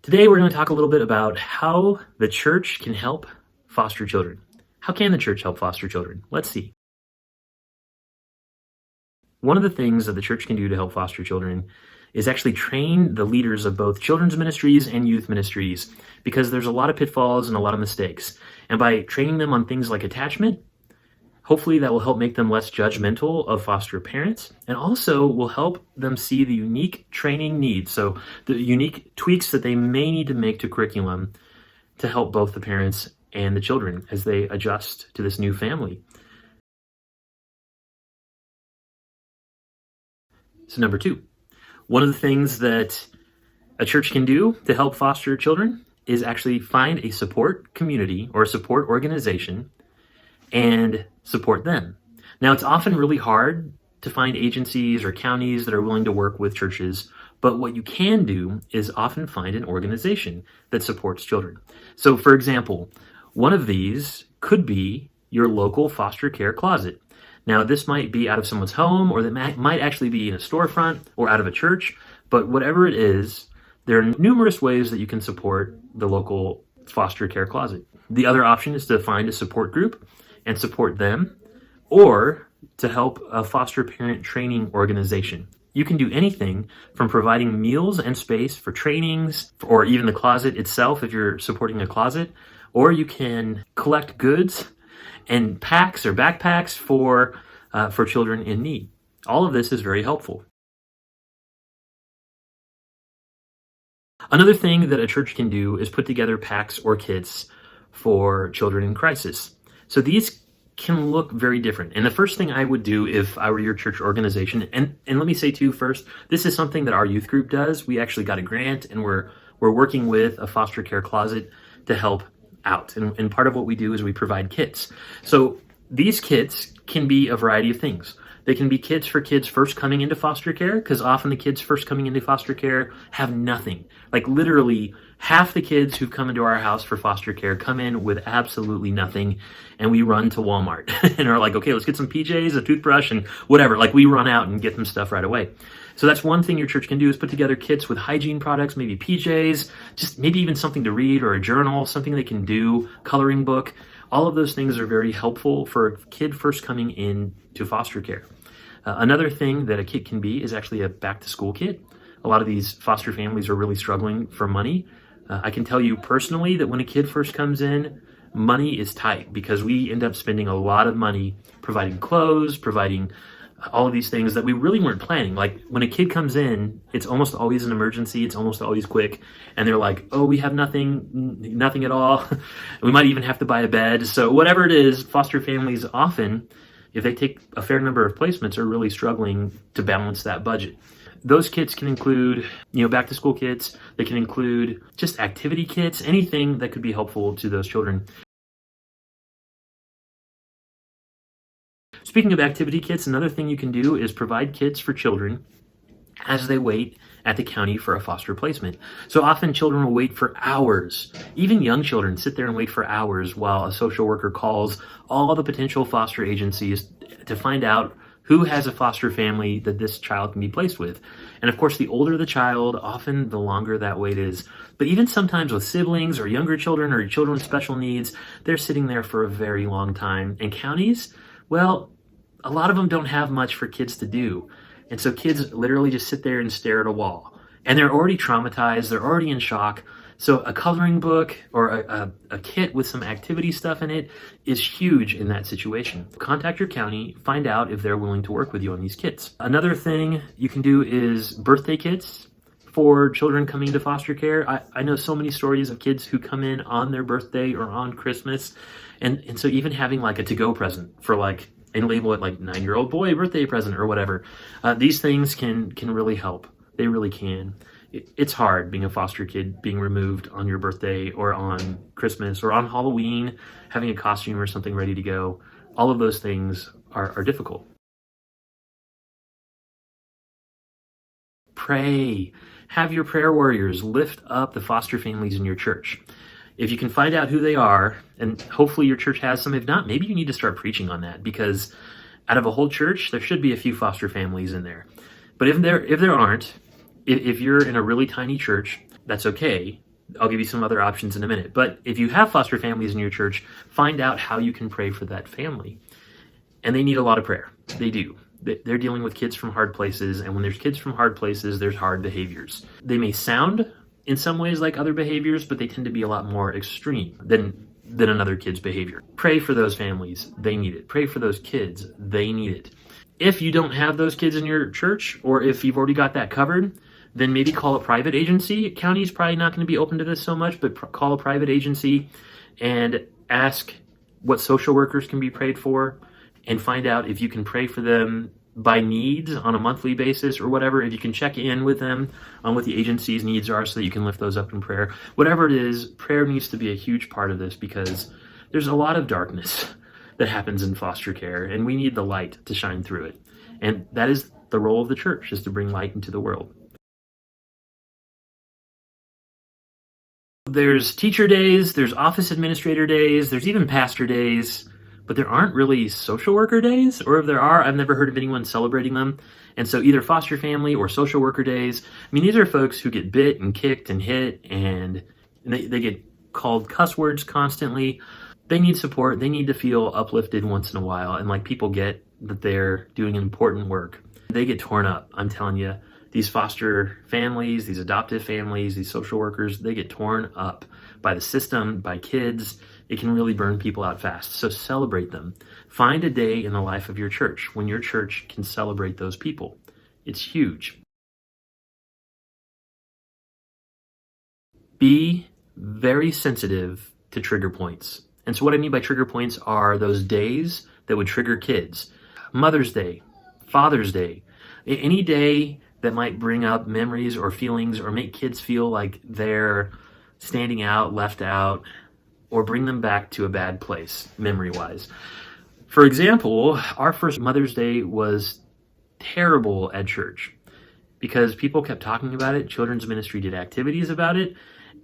Today, we're going to talk a little bit about how the church can help foster children. How can the church help foster children? Let's see. One of the things that the church can do to help foster children is actually train the leaders of both children's ministries and youth ministries, because there's a lot of pitfalls and a lot of mistakes. And by training them on things like attachment, hopefully that will help make them less judgmental of foster parents, and also will help them see the unique training needs, so the unique tweaks that they may need to make to curriculum to help both the parents and the children as they adjust to this new family. So number two, one of the things that a church can do to help foster children is actually find a support community or a support organization and support them. Now, it's often really hard to find agencies or counties that are willing to work with churches, but what you can do is often find an organization that supports children. So, for example, one of these could be your local foster care closet. Now, this might be out of someone's home, or that might actually be in a storefront or out of a church, but whatever it is, there are numerous ways that you can support the local foster care closet. The other option is to find a support group and support them, or to help a foster parent training organization. You can do anything from providing meals and space for trainings, or even the closet itself if you're supporting a closet, or you can collect goods and packs or backpacks for children in need. All of this is very helpful. Another thing that a church can do is put together packs or kits for children in crisis. So these can look very different. And the first thing I would do if I were your church organization, and let me say too first, this is something that our youth group does. We actually got a grant, and we're working with a foster care closet to help out. And part of what we do is we provide kits. So these kits can be a variety of things. They can be kits for kids first coming into foster care, because often the kids first coming into foster care have nothing. Like literally half the kids who've come into our house for foster care come in with absolutely nothing, and we run to Walmart and are like, okay, let's get some PJs, a toothbrush, and whatever. Like we run out and get them stuff right away. So that's one thing your church can do, is put together kits with hygiene products, maybe PJs, just maybe even something to read or a journal, something they can do, coloring book. All of those things are very helpful for a kid first coming in to foster care. Another thing that a kit can be is actually a back-to-school kit. A lot of these foster families are really struggling for money. I can tell you personally that when a kid first comes in, money is tight, because we end up spending a lot of money providing clothes, providing all of these things that we really weren't planning. Like when a kid comes in, it's almost always an emergency. It's almost always quick. And they're like, oh, we have nothing at all. We might even have to buy a bed. So whatever it is, foster families often, if they take a fair number of placements, are really struggling to balance that budget. Those kits can include, back to school kits. They can include just activity kits, anything that could be helpful to those children. Speaking of activity kits, another thing you can do is provide kits for children as they wait at the county for a foster placement. So often children will wait for hours. Even young children sit there and wait for hours while a social worker calls all the potential foster agencies to find out who has a foster family that this child can be placed with. And of course, the older the child, often the longer that wait is. But even sometimes with siblings or younger children or children with special needs, they're sitting there for a very long time. And counties, well, a lot of them don't have much for kids to do. And so kids literally just sit there and stare at a wall. And they're already traumatized, they're already in shock. So a coloring book or a kit with some activity stuff in it is huge in that situation. Contact your county, find out if they're willing to work with you on these kits. Another thing you can do is birthday kits for children coming into foster care. I know so many stories of kids who come in on their birthday or on Christmas. And so even having like a to-go present for and label it like 9-year-old boy birthday present or whatever. These things can really help. They really can. It's hard being a foster kid, being removed on your birthday or on Christmas or on Halloween, having a costume or something ready to go. All of those things are difficult. Pray. Have your prayer warriors lift up the foster families in your church. If you can find out who they are, and hopefully your church has some, if not, maybe you need to start preaching on that, because out of a whole church, there should be a few foster families in there. But if there aren't, if you're in a really tiny church, that's okay. I'll give you some other options in a minute. But if you have foster families in your church, find out how you can pray for that family. And they need a lot of prayer. They do. They're dealing with kids from hard places, and when there's kids from hard places, there's hard behaviors. They may sound in some ways like other behaviors, but they tend to be a lot more extreme than another kid's behavior. Pray for those families. They need it. Pray for those kids. They need it. If you don't have those kids in your church, or if you've already got that covered, then maybe call a private agency. County's probably not going to be open to this so much, but call a private agency and ask what social workers can be prayed for, and find out if you can pray for them by needs on a monthly basis or whatever. If you can check in with them on what the agency's needs are so that you can lift those up in prayer. Whatever it is, prayer needs to be a huge part of this, because there's a lot of darkness that happens in foster care, and we need the light to shine through it. And that is the role of the church, is to bring light into the world. There's teacher days, there's office administrator days, there's even pastor days, but there aren't really social worker days, or if there are, I've never heard of anyone celebrating them. And so either foster family or social worker days, I mean, these are folks who get bit and kicked and hit, and they get called cuss words constantly. They need support. They need to feel uplifted once in a while, and like people get that they're doing important work. They get torn up, I'm telling you. These foster families, these adoptive families, these social workers, they get torn up by the system, by kids. It can really burn people out fast. So celebrate them. Find a day in the life of your church when your church can celebrate those people. It's huge. Be very sensitive to trigger points. And so what I mean by trigger points are those days that would trigger kids. Mother's Day, Father's Day, any day that might bring up memories or feelings or make kids feel like they're standing out, left out, or bring them back to a bad place, memory-wise. For example, our first Mother's Day was terrible at church because people kept talking about it. Children's ministry did activities about it,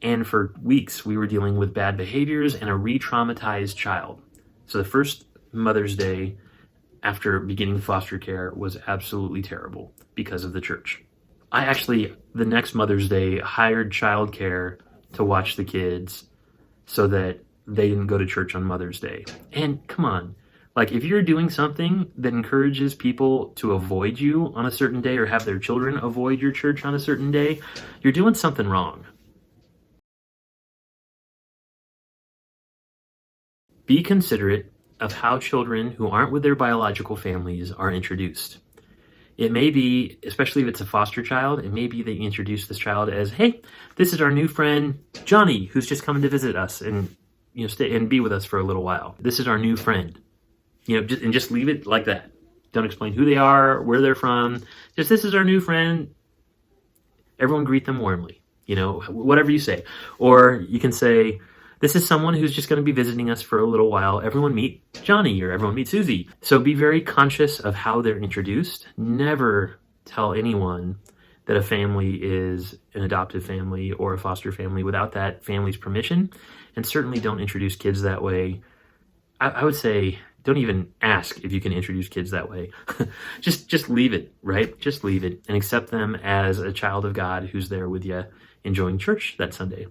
and for weeks we were dealing with bad behaviors and a re-traumatized child. So the first Mother's Day after beginning foster care was absolutely terrible because of the church. I actually, the next Mother's Day, hired childcare to watch the kids so that they didn't go to church on Mother's Day. And come on, like if you're doing something that encourages people to avoid you on a certain day or have their children avoid your church on a certain day, you're doing something wrong. Be considerate of how children who aren't with their biological families are introduced. It may be, especially if it's a foster child, it may be they introduce this child as, hey, this is our new friend, Johnny, who's just coming to visit us and stay and be with us for a little while. This is our new friend. Just leave it like that. Don't explain who they are, where they're from. Just, this is our new friend. Everyone greet them warmly, whatever you say. Or you can say, this is someone who's just going to be visiting us for a little while. Everyone meet Johnny, or everyone meet Susie. So be very conscious of how they're introduced. Never tell anyone that a family is an adoptive family or a foster family without that family's permission. And certainly don't introduce kids that way. I would say don't even ask if you can introduce kids that way. just leave it, right? Just leave it and accept them as a child of God who's there with you enjoying church that Sunday.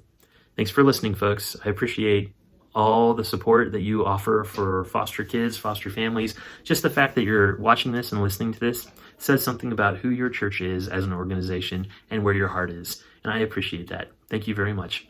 Thanks for listening, folks. I appreciate all the support that you offer for foster kids, foster families. Just the fact that you're watching this and listening to this says something about who your church is as an organization and where your heart is. And I appreciate that. Thank you very much.